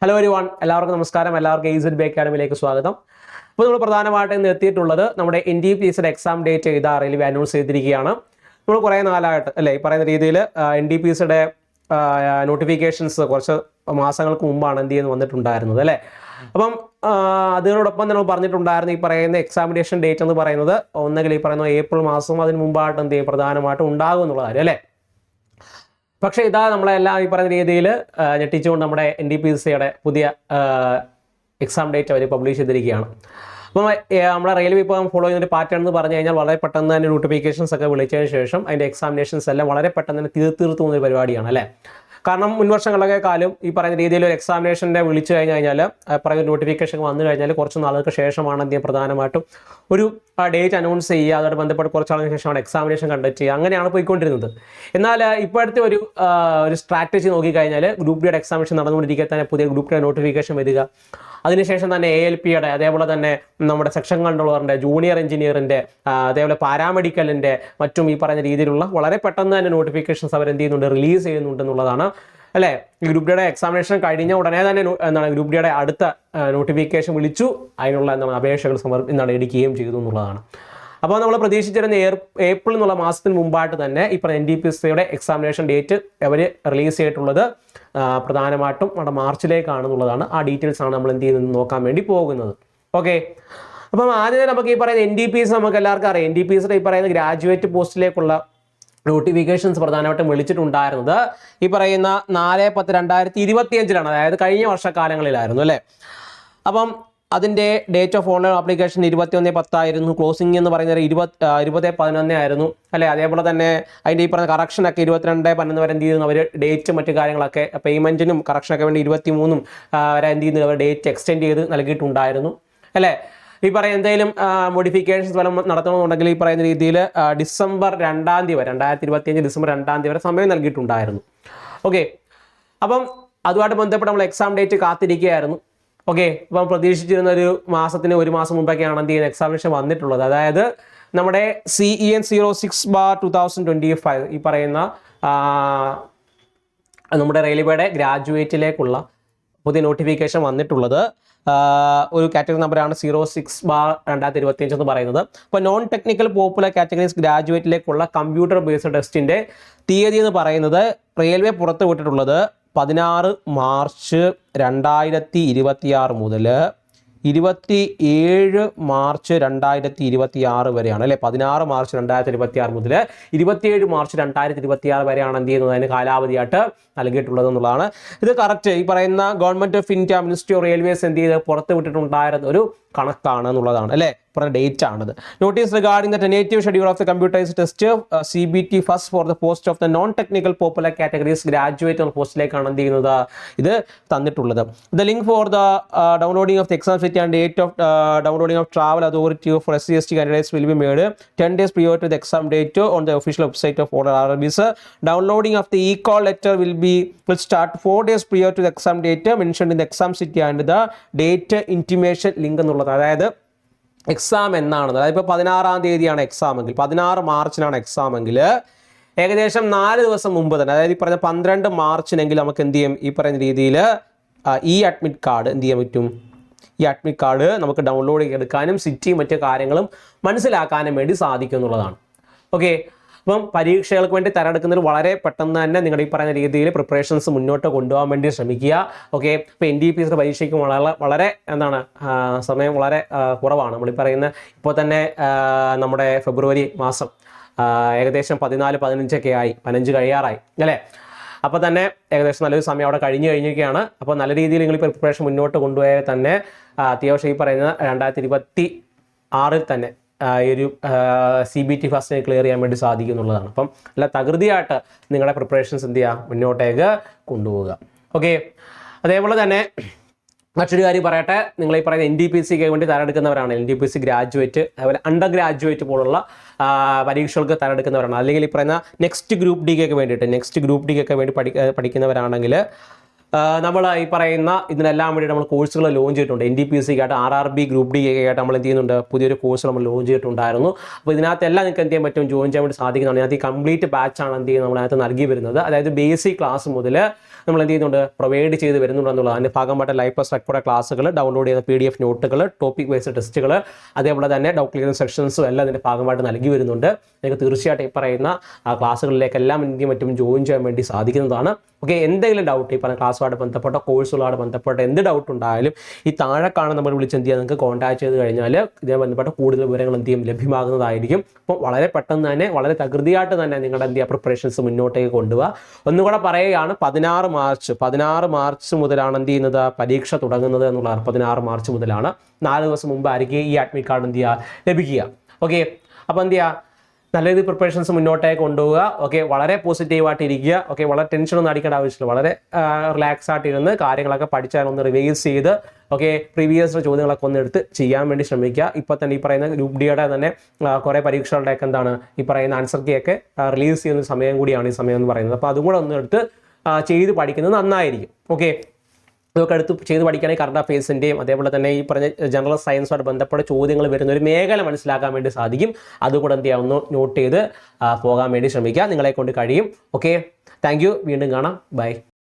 Hello everyone, എല്ലാവർക്കും നമസ്കാരം. എല്ലാവർക്കും AZ B അക്കാഡമിയിലേക്ക് സ്വാഗതം. അപ്പോൾ നമ്മൾ പ്രധാനമായിട്ട് ഇന്ന് എത്തിയിട്ടുള്ളത് നമ്മുടെ NTPCയുടെ എക്സാം ഡേറ്റ് ഇതാ റെയിൽവേ അനൗൺസ് ചെയ്തിരിക്കുകയാണ്. നമ്മൾ കുറേ നാളായിട്ട് അല്ലേ ഈ പറയുന്ന രീതിയിൽ NTPCയുടെ നോട്ടിഫിക്കേഷൻസ് കുറച്ച് മാസങ്ങൾക്ക് മുമ്പാണ് എന്ത് ചെയ്യുന്നത് വന്നിട്ടുണ്ടായിരുന്നത് അല്ലേ. അപ്പം അതിനോടൊപ്പം നമ്മൾ പറഞ്ഞിട്ടുണ്ടായിരുന്നു ഈ പറയുന്ന എക്സാമിനേഷൻ ഡേറ്റ് എന്ന് പറയുന്നത് ഒന്നെങ്കിൽ ഈ പറയുന്ന ഏപ്രിൽ മാസം അതിന് മുമ്പായിട്ട് എന്ത് ചെയ്യും പ്രധാനമായിട്ടും ഉണ്ടാകും എന്നുള്ള കാര്യം അല്ലേ. പക്ഷേ ഇതാ നമ്മളെല്ലാം ഈ പറയുന്ന രീതിയിൽ ഞെട്ടിച്ചുകൊണ്ട് നമ്മുടെ NTPCയുടെ പുതിയ എക്സാം ഡേറ്റ് അവർ പബ്ലിഷ് ചെയ്തിരിക്കുകയാണ്. അപ്പം നമ്മുടെ റെയിൽവേ ഇപ്പം ഫോളോ ചെയ്യുന്ന ഒരു പാറ്റേൺ എന്ന് പറഞ്ഞു കഴിഞ്ഞാൽ വളരെ പെട്ടെന്ന് തന്നെ നോട്ടിഫിക്കേഷൻസ് ഒക്കെ വിളിച്ചതിന് ശേഷം അതിൻ്റെ എക്സാമിനേഷൻസ് എല്ലാം വളരെ പെട്ടെന്ന് തന്നെ തീർത്തു പോകുന്ന പരിപാടിയാണ് അല്ലേ. കാരണം മുൻവർഷങ്ങളൊക്കെ കാലം ഈ പറയുന്ന രീതിയിൽ ഒരു എക്സാമിനേഷൻ്റെ വിളിച്ചു കഴിഞ്ഞാൽ പറയുന്ന നോട്ടിഫിക്കേഷൻ വന്നു കഴിഞ്ഞാൽ കുറച്ച് നാളുകൾക്ക് ശേഷമാണ് എന്ത് പ്രധാനമായിട്ടും ഒരു ഡേറ്റ് അനൗൺസ് ചെയ്യുക, അതോട് ബന്ധപ്പെട്ട് കുറച്ച് നാളിന് ശേഷമാണ് എക്സാമിനേഷൻ കണ്ടക്ട് ചെയ്യുക. അങ്ങനെയാണ് പോയിക്കൊണ്ടിരുന്നത്. എന്നാൽ ഇപ്പോഴത്തെ ഒരു സ്ട്രാറ്റജി നോക്കിക്കഴിഞ്ഞാൽ ഗ്രൂപ്പ് ഡിയുടെ എക്സാമിനേഷൻ നടന്നുകൊണ്ടിരിക്കുക തന്നെ പുതിയ ഗ്രൂപ്പ് ഡിയുടെ നോട്ടിഫിക്കേഷൻ വരിക, അതിനുശേഷം തന്നെ ALPയുടെ അതേപോലെ തന്നെ നമ്മുടെ സെക്ഷൻ കൺട്രോളറിൻ്റെ ജൂനിയർ എഞ്ചിനീയറിൻ്റെ അതേപോലെ പാരാമെഡിക്കലിൻ്റെ മറ്റും ഈ പറയുന്ന രീതിയിലുള്ള വളരെ പെട്ടെന്ന് തന്നെ നോട്ടിഫിക്കേഷൻസ് അവർ എന്ത് ചെയ്യുന്നുണ്ട് റിലീസ് ചെയ്യുന്നുണ്ടെന്നുള്ളതാണ് അല്ലേ. ഈ ഗ്രൂപ്പ് ഡിയുടെ എക്സാമിനേഷൻ കഴിഞ്ഞ ഉടനെ തന്നെ ഗ്രൂപ്പ് ഡിയുടെ അടുത്ത നോട്ടിഫിക്കേഷൻ വിളിച്ചു, അതിനുള്ള അപേക്ഷകൾ എടുക്കുകയും ചെയ്തു എന്നുള്ളതാണ്. അപ്പോൾ നമ്മൾ പ്രതീക്ഷിച്ചിരുന്ന ഏപ്രിൽ എന്നുള്ള മാസത്തിന് മുമ്പായിട്ട് തന്നെ ഈ പറയുന്ന NTPCയുടെ എക്സാമിനേഷൻ ഡേറ്റ് അവർ റിലീസ് ചെയ്തിട്ടുള്ളത് പ്രധാനമായിട്ടും നമ്മുടെ മാർച്ചിലേക്കാണെന്നുള്ളതാണ്. ആ ഡീറ്റെയിൽസ് ആണ് നമ്മൾ എന്ത് ചെയ്യുന്നത് നോക്കാൻ വേണ്ടി പോകുന്നത്. ഓക്കെ, അപ്പം ആദ്യം നമുക്ക് ഈ പറയുന്ന NTPC നമുക്ക് എല്ലാവർക്കും അറിയാം. NTPCയുടെ ഈ പറയുന്ന ഗ്രാജുവേറ്റ് പോസ്റ്റിലേക്കുള്ള നോട്ടിഫിക്കേഷൻസ് പ്രധാനമായിട്ടും വിളിച്ചിട്ടുണ്ടായിരുന്നത് ഈ പറയുന്ന 4/10/2025 അതായത് കഴിഞ്ഞ വർഷക്കാലങ്ങളിലായിരുന്നു അല്ലേ. അപ്പം അതിൻ്റെ date of online application 21/10 closing എന്ന് പറയുന്നത് 20/11 ആയിരുന്നു അല്ലേ. അതേപോലെ തന്നെ അതിൻ്റെ ഈ പറഞ്ഞ കറക്ഷനൊക്കെ 22/11 വരെ എന്ത് ചെയ്യുന്നു അവർ ഡേറ്റ് മറ്റു കാര്യങ്ങളൊക്കെ പേയ്മെൻറ്റിനും കറക്ഷനൊക്കെ വേണ്ടി 23 വരെ എന്ത് ചെയ്യുന്നു അവർ ഡേറ്റ് എക്സ്റ്റെൻഡ് ചെയ്ത് നൽകിയിട്ടുണ്ടായിരുന്നു അല്ലേ. ഈ പറയുന്ന എന്തെങ്കിലും മോഡിഫിക്കേഷൻസ് വല്ലതും നടത്തണമെന്നുണ്ടെങ്കിൽ ഈ പറയുന്ന രീതിയിൽ ഡിസംബർ 2 വരെ 2025 ഡിസംബർ 2 വരെ സമയം നൽകിയിട്ടുണ്ടായിരുന്നു. ഓക്കെ, അപ്പം അതുമായിട്ട് ബന്ധപ്പെട്ട് നമ്മൾ എക്സാം ഡേറ്റ് കാത്തിരിക്കുകയായിരുന്നു. ഓക്കെ, അപ്പം പ്രതീക്ഷിച്ചിരുന്ന ഒരു മാസം മുമ്പൊക്കെയാണ് എന്ത് ചെയ്യുന്നത് എക്സാമിനേഷൻ വന്നിട്ടുള്ളത്. അതായത് നമ്മുടെ CEN 06/2025 ഈ പറയുന്ന നമ്മുടെ റെയിൽവേയുടെ ഗ്രാജുവേറ്റിലേക്കുള്ള പുതിയ നോട്ടിഫിക്കേഷൻ വന്നിട്ടുള്ളത് ഒരു കാറ്റഗറി നമ്പറാണ് 06/2025 എന്ന് പറയുന്നത്. അപ്പോൾ നോൺ ടെക്നിക്കൽ പോപ്പുലർ കാറ്റഗറീസ് ഗ്രാജുവേറ്റിലേക്കുള്ള കമ്പ്യൂട്ടർ ബേസ്ഡ് ടെസ്റ്റിൻ്റെ തീയതി എന്ന് പറയുന്നത് റെയിൽവേ പുറത്ത് വിട്ടിട്ടുള്ളത് 16 മാർച്ച് 2026 മുതൽ 27 മാർച്ച് 2026 വരെയാണ് അല്ലേ. 16 മാർച്ച് 2026 മുതൽ 27 മാർച്ച് 2026 വരെയാണ് എന്ത് ചെയ്യുന്നത് അതിന് കാലാവധിയായിട്ട് നൽകിയിട്ടുള്ളത് എന്നുള്ളതാണ്. ഇത് കറക്റ്റ് ഈ പറയുന്ന government of India ministry of railways എന്ത് ചെയ്ത് പുറത്ത് വിട്ടിട്ടുണ്ടായിരുന്ന ഒരു കണക്കാണ് എന്നുള്ളതാണ് അല്ലേ, പറഞ്ഞ ഡേറ്റ് ആണിത്. Notice regarding the tentative schedule of the computerised test CBT first for the post of the non technical popular categories graduate എന്ന പോസ്റ്റിലേക്കാണ് എന്ത് ചെയ്യുന്നത് ഇത് തന്നിട്ടുള്ളത്. The link for the downloading of the exam set and date of downloading of travel authority for SC/ST candidates will be made 10 days prior to the exam date on the official website of all RRBs. Downloading of the e-call letter will start 4 days prior to the exam date mentioned in the exam city and the date intimation link എന്നുള്ളത്. അതായത് exam എന്നാണ്, അതായത് ഇപ്പോൾ 16-ാം തീയതിയാണ് exam എങ്കിൽ 16 മാർച്ചിനാണ് exam എങ്കിൽ ഏകദേശം 4 ദിവസം മുമ്പ് തന്നെ, അതായത് ഈ പറഞ്ഞ 12 മാർച്ചിനെങ്കിൽ നമുക്ക് എന്ത് ചെയ്യും ഈ പറയുന്ന രീതിയിൽ ഈ അഡ്മിറ്റ് കാർഡ് എന്ത് ചെയ്യാൻ പറ്റും. ഈ അഡ്മിറ്റ് കാർഡ് നമുക്ക് ഡൗൺലോഡ് ചെയ്തെടുക്കാനും സിറ്റിയും മറ്റു കാര്യങ്ങളും മനസ്സിലാക്കാനും വേണ്ടി സാധിക്കും എന്നുള്ളതാണ്. ഓക്കെ, അപ്പം പരീക്ഷകൾക്ക് വേണ്ടി തയ്യാറെടുക്കുന്നതിൽ വളരെ പെട്ടെന്ന് തന്നെ നിങ്ങളുടെ ഈ പറയുന്ന രീതിയിൽ പ്രിപ്പറേഷൻസ് മുന്നോട്ട് കൊണ്ടുപോകാൻ വേണ്ടി ശ്രമിക്കുക. ഓക്കെ, ഇപ്പോൾ NTPCയുടെ പരീക്ഷയ്ക്ക് വളരെ സമയം വളരെ കുറവാണ്. നമ്മളീ പറയുന്ന ഇപ്പോൾ തന്നെ നമ്മുടെ ഫെബ്രുവരി മാസം ഏകദേശം 14-15 ആയി, 15 കഴിയാറായി അല്ലേ. അപ്പോൾ തന്നെ ഏകദേശം നല്ലൊരു സമയം അവിടെ കഴിഞ്ഞിരിക്കുകയാണ്. അപ്പോൾ നല്ല രീതിയിൽ നിങ്ങൾ പ്രിപ്പറേഷൻ മുന്നോട്ട് കൊണ്ടുപോയാൽ തന്നെ അത്യാവശ്യം ഈ പറയുന്ന 2026 തന്നെ ഈ ഒരു CBT ഫസ്റ്റിനെ ക്ലിയർ ചെയ്യാൻ വേണ്ടി സാധിക്കും എന്നുള്ളതാണ്. അപ്പം നല്ല തകൃതിയായിട്ട് നിങ്ങളുടെ പ്രിപ്പറേഷൻസ് എന്ത് ചെയ്യുക മുന്നോട്ടേക്ക് കൊണ്ടുപോവുക. ഓക്കെ, അതേപോലെ തന്നെ മറ്റൊരു കാര്യം പറയട്ടെ, നിങ്ങൾ ഈ പറയുന്ന NTPCക്ക് വേണ്ടി തയ്യാറെടുക്കുന്നവരാണ്, NTPC ഗ്രാജുവേറ്റ് അതുപോലെ അണ്ടർ ഗ്രാജുവേറ്റ് പോലുള്ള പരീക്ഷകൾക്ക് തയ്യാറെടുക്കുന്നവരാണ്, അല്ലെങ്കിൽ ഈ പറയുന്ന നെക്സ്റ്റ് ഗ്രൂപ്പ് ഡിക്കൊക്കെ വേണ്ടി പഠിക്കുന്നവരാണെങ്കിൽ നമ്മൾ ഈ പറയുന്ന ഇതിനെല്ലാം വേണ്ടി നമ്മൾ കോഴ്സുകൾ ലോഞ്ച് ചെയ്തിട്ടുണ്ട്. NTPC ആയിട്ട് RRB ഗ്രൂപ്പ് ഡി ആയിട്ട് നമ്മൾ എന്ത് ചെയ്യുന്നുണ്ട്, പുതിയൊരു കോഴ്സ് നമ്മൾ ലോഞ്ച് ചെയ്തിട്ടുണ്ടായിരുന്നു. അപ്പോൾ ഇതിനകത്തെല്ലാം നിങ്ങൾക്ക് എന്ത് ചെയ്യാൻ പറ്റും, ജോയിൻ ചെയ്യാൻ വേണ്ടി സാധിക്കുന്നതാണ്. ഇതിനകത്ത് ഈ കംപ്ലീറ്റ് ബാച്ചാണ് എന്ത് ചെയ്യുന്നത് നമ്മളതിനകത്ത് നൽകി വരുന്നത്. അതായത് ബേസിക് ക്ലാസ് മുതൽ നമ്മൾ എന്ത് ചെയ്യുന്നുണ്ട്, പ്രൊവൈഡ് ചെയ്ത് വരുന്നുണ്ടെന്നുള്ളത്. അതിൻ്റെ ഭാഗമായിട്ട് ലൈവ് പ്ലസ് റെക്കോർഡ് ക്ലാസ്സുകൾ, ഡൗൺലോഡ് ചെയ്യുന്ന PDF നോട്ടുകൾ, ടോപ്പിക് വൈസ് ടെസ്റ്റുകൾ, അതേപോലെ തന്നെ ഡൗട്ട് ക്ലിയറിംഗ് സെക്ഷൻസും എല്ലാം ഇതിൻ്റെ ഭാഗമായിട്ട് നൽകി വരുന്നുണ്ട്. നിങ്ങൾക്ക് തീർച്ചയായിട്ടും ഈ പറയുന്ന ക്ലാസ്സുകളിലേക്കെല്ലാം എനിക്ക് മറ്റും ജോയിൻ ചെയ്യാൻ വേണ്ടി സാധിക്കുന്നതാണ്. ഓക്കെ, എന്തെങ്കിലും ഡൗട്ട് ഈ പറഞ്ഞ ക്ലാസ്സുമായിട്ട് ബന്ധപ്പെട്ട കോഴ്സുകളായിട്ട് ബന്ധപ്പെട്ട എന്ത് ഡൗട്ട് ഉണ്ടായാലും ഈ താഴെ കാണാൻ നമ്മൾ വിളിച്ച് എന്ത് ചെയ്യുക, നിങ്ങൾക്ക് കോൺടാക്ട് ചെയ്ത് കഴിഞ്ഞാൽ ഇതിനെ ബന്ധപ്പെട്ട കൂടുതൽ വിവരങ്ങൾ എന്ത് ചെയ്യും ലഭ്യമാകുന്നതായിരിക്കും. അപ്പോൾ വളരെ പെട്ടെന്ന് തന്നെ വളരെ തകൃതിയായിട്ട് തന്നെ നിങ്ങളുടെ എന്ത് ചെയ്യുക പ്രിപ്പറേഷൻസ് മുന്നോട്ടേക്ക് കൊണ്ടുപോകുക. ഒന്നുകൂടെ പറയുകയാണ്, 16 മാർച്ച് മുതലാണ് എന്ത് ചെയ്യുന്നത് പരീക്ഷ തുടങ്ങുന്നത് എന്നുള്ളതാണ്. 16 മാർച്ച് മുതലാണ്. 4 ദിവസം മുമ്പ് ആയിരിക്കും ഈ അഡ്മിറ്റ് കാർഡ് എന്ത് ചെയ്യുക ലഭിക്കുക. ഓക്കെ, അപ്പോൾ എന്ത് ചെയ്യുക, നല്ല രീതിയിൽ പ്രിപ്പറേഷൻസ് മുന്നോട്ടേക്ക് കൊണ്ടുപോവുക. ഓക്കെ, വളരെ പോസിറ്റീവായിട്ട് ഇരിക്കുക. ഓക്കെ, വളരെ ടെൻഷനൊന്നും അടിക്കേണ്ട ആവശ്യമില്ല. വളരെ റിലാക്സ് ആയിട്ടിരുന്ന് കാര്യങ്ങളൊക്കെ പഠിച്ചാൽ ഒന്ന് റിവൈസ് ചെയ്ത് ഓക്കെ പ്രീവിയസ് ചോദ്യങ്ങളൊക്കെ ഒന്ന് എടുത്ത് ചെയ്യാൻ വേണ്ടി ശ്രമിക്കുക. ഇപ്പോൾ തന്നെ ഈ പറയുന്ന ഗ്രൂപ്പ് ഡിയുടെ തന്നെ കുറേ പരീക്ഷകളുടെയൊക്കെ എന്താണ് ഈ പറയുന്ന ആൻസർ കീ ഒക്കെ റിലീസ് ചെയ്യുന്ന സമയം കൂടിയാണ് ഈ സമയം എന്ന് പറയുന്നത്. അപ്പോൾ അതും കൂടെ ഒന്ന് എടുത്ത് ചെയ്ത് പഠിക്കുന്നത് നന്നായിരിക്കും. ഓക്കെ, ഇതൊക്കെ എടുത്ത് ചെയ്ത് പഠിക്കുകയാണെങ്കിൽ കറണ്ട് അഫയേഴ്സിൻ്റെയും അതേപോലെ തന്നെ ഈ പറഞ്ഞ ജനറൽ സയൻസുമായിട്ട് ബന്ധപ്പെട്ട ചോദ്യങ്ങൾ വരുന്ന ഒരു മേഖല മനസ്സിലാക്കാൻ വേണ്ടി സാധിക്കും. അതുകൂടെ എന്ത് ചെയ്യാം, ഒന്ന് നോട്ട് ചെയ്ത് പോകാൻ വേണ്ടി ശ്രമിക്കുക. നിങ്ങളെ കൊണ്ട് കഴിയും. Okay, thank you. വീണ്ടും കാണാം. ബൈ.